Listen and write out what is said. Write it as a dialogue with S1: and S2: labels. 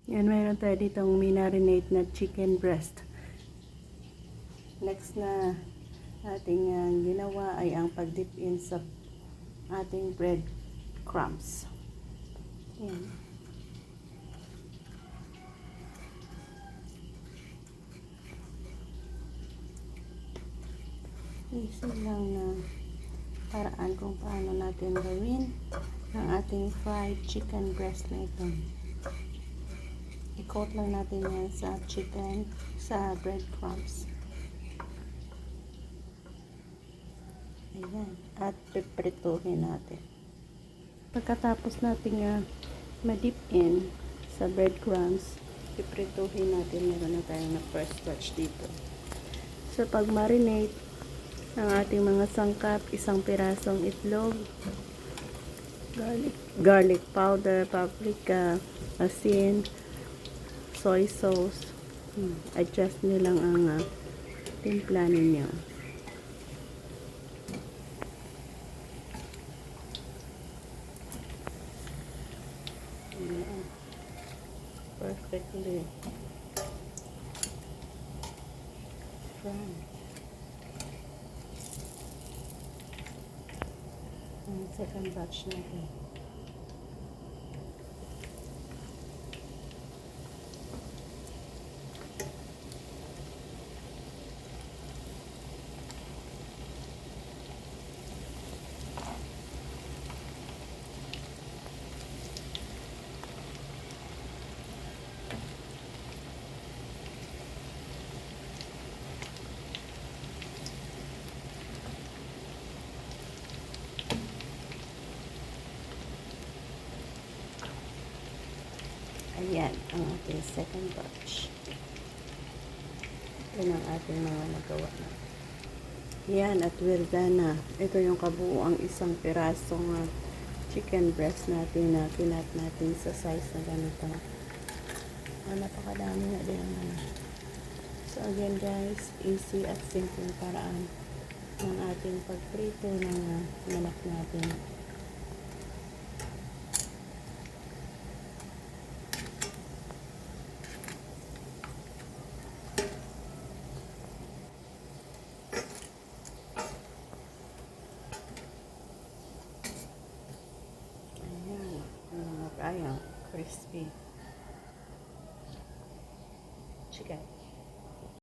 S1: Yan, mayroon tayo ditong minarinate na chicken breast. Next na ating ginawa ay ang pag-dip in sa ating bread crumbs. Yan. Easy lang na paraan kung paano natin gawin ang ating fried chicken breast na ito. I-coat lang natin yan sa chicken, sa breadcrumbs. Ayan. At piprituhin natin. Pagkatapos natin ma-dip in sa breadcrumbs, piprituhin natin. Meron na tayong na first batch dito. So, pag-marinate ang ating mga sangkap, isang pirasong itlog, garlic powder, paprika, asin, soy sauce. Adjust nyo lang ang timpla ninyo. Perfectly fried. Ang second batch natin. Ayan, ang ating second batch. Ito ang ating mga nagawa na. Yan, at we're done na. Ito yung kabuuang isang pirasong chicken breast natin na kinat natin sa size na ganito. Napakadami na din. So again guys, easy at simple paraan ng ating pagprito ng manok natin. Ayan, crispy.